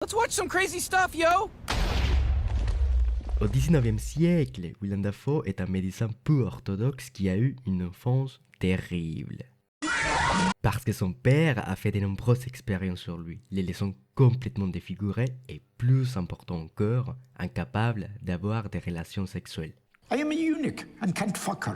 Let's watch some crazy stuff, yo! Au XIXe siècle, Willem Dafoe est un médecin peu orthodoxe qui a eu une enfance terrible. Parce que son père a fait de nombreuses expériences sur lui, les laissant complètement défiguré et, plus important encore, incapable d'avoir des relations sexuelles. I am a eunuch and can't fuck her.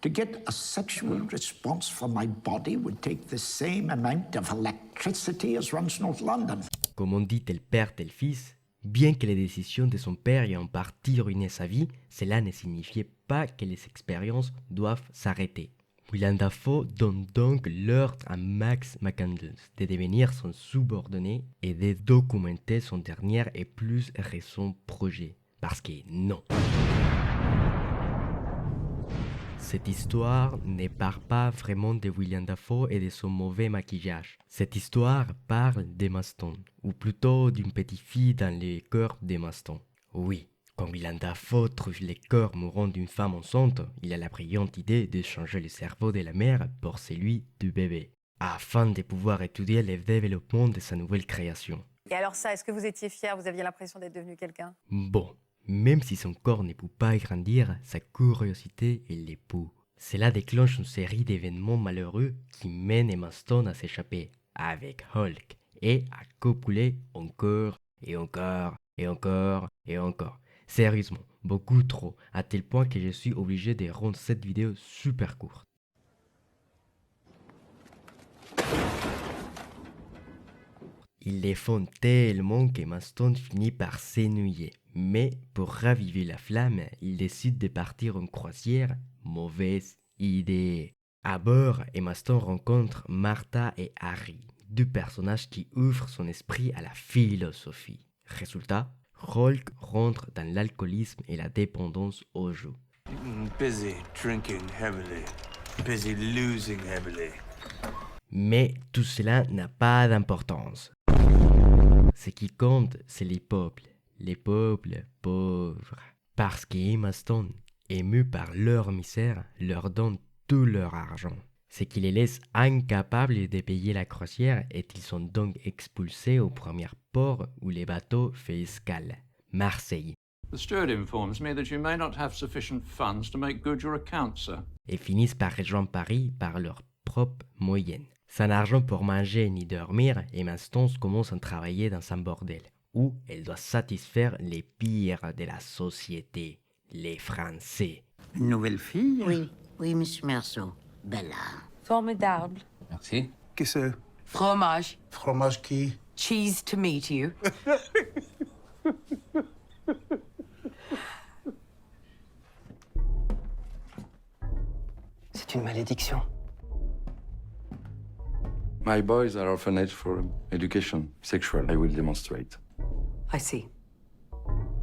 To get a sexual response from my body would take the same amount of electricity as runs North London. Comme on dit tel père tel fils, bien que les décisions de son père aient en partie ruiné sa vie, cela ne signifiait pas que les expériences doivent s'arrêter. Willem Dafoe donne donc l'ordre à Max McCandless de devenir son subordonné et de documenter son dernier et plus récent projet. Parce que non. Cette histoire ne parle pas vraiment de Willem Dafoe et de son mauvais maquillage. Cette histoire parle d'Emma Stone, ou plutôt d'une petite fille dans le corps d'Emma Stone. Oui, quand Willem Dafoe trouve le corps mourant d'une femme enceinte, il a la brillante idée de changer le cerveau de la mère pour celui du bébé, afin de pouvoir étudier le développement de sa nouvelle création. Et alors ça, est-ce que vous étiez fier? Vous aviez l'impression d'être devenu quelqu'un? Bon. Même si son corps ne peut pas grandir, sa curiosité le peut. Cela déclenche une série d'événements malheureux qui mènent Emma Stone à s'échapper avec Hulk et à copuler encore et encore et encore et encore. Sérieusement, beaucoup trop, à tel point que je suis obligé de rendre cette vidéo super courte. Ils les font tellement qu'Emma Stone finit par s'ennuyer. Mais pour raviver la flamme, il décide de partir en croisière. Mauvaise idée. À bord, Emma Stone rencontre Martha et Harry, deux personnages qui ouvrent son esprit à la philosophie. Résultat, Hulk rentre dans l'alcoolisme et la dépendance au jeu. Busy drinking heavily. Busy losing heavily. Mais tout cela n'a pas d'importance. Ce qui compte, c'est les peuples pauvres. Parce qu'Emma Stone, émue par leur misère, leur donne tout leur argent. Ce qui les laisse incapables de payer la croisière et ils sont donc expulsés au premier port où les bateaux font escale, Marseille. The steward informs me that you may not have sufficient funds to make good your account, sir. Et finissent par rejoindre Paris par leurs propres moyens. Sans argent pour manger ni dormir, Emma Stone commence à travailler dans un bordel, où elle doit satisfaire les pires de la société, les Français. Une nouvelle fille? Oui, Miss Merceau. Bella. Formidable. Merci. Qu'est-ce que Fromage. fromage qui? Cheese to meet you. C'est une malédiction. My boys are orphanage for education, sexual, I will demonstrate. I see.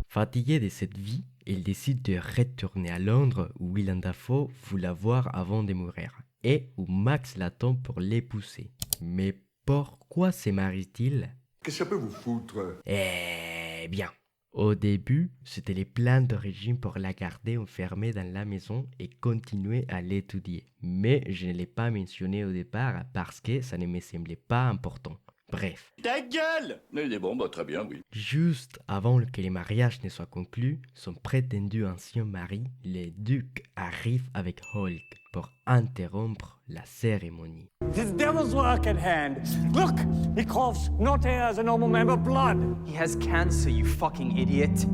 Fatigué de cette vie, il décide de retourner à Londres où Willem Dafoe voulait la voir avant de mourir, et où Max l'attend pour l'épouser. Mais pourquoi se marie-t-il? Qu'est-ce que ça peut vous foutre? Eh bien, au début, c'était les plans d'origine pour la garder enfermée dans la maison et continuer à l'étudier. Mais je ne l'ai pas mentionné au départ parce que ça ne me semblait pas important. Bref. Ta gueule! Il est bon, bah très bien, oui. Juste avant que le mariage ne soit conclu, son prétendu ancien mari, le duc, arrive avec Hulk pour interrompre la cérémonie. This devil's work at hand. Look, he coughs not as a normal member of blood. He has cancer, you fucking idiot.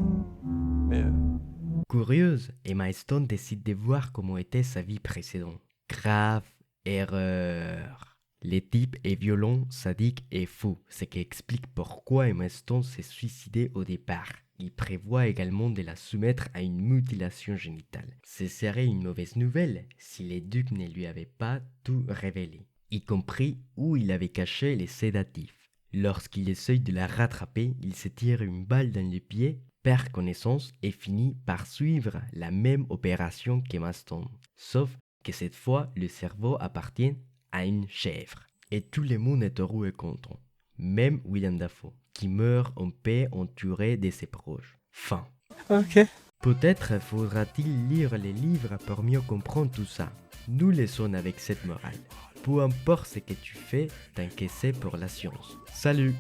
Curieuse, Emma Stone décide de voir comment était sa vie précédente. Grave erreur. Le type est violent, sadique et fou, ce qui explique pourquoi Emma Stone s'est suicidée au départ. Il prévoit également de la soumettre à une mutilation génitale. Ce serait une mauvaise nouvelle si le duc ne lui avait pas tout révélé, y compris où il avait caché les sédatifs. Lorsqu'il essaye de la rattraper, il se tire une balle dans le pied, perd connaissance et finit par suivre la même opération qu'Emma Stone. Sauf que cette fois, le cerveau appartient à une chèvre. Et tout le monde est heureux et content. Même Willem Dafoe, qui meurt en paix entouré de ses proches. Fin. Ok. Peut-être faudra-t-il lire les livres pour mieux comprendre tout ça. Nous laissons avec cette morale. Peu importe ce que tu fais, tant que c'est pour la science. Salut!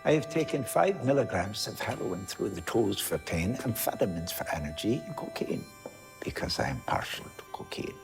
I have taken 5 milligrams of heroin through the toes for pain, amphetamines for energy, and cocaine, because I am partial to cocaine.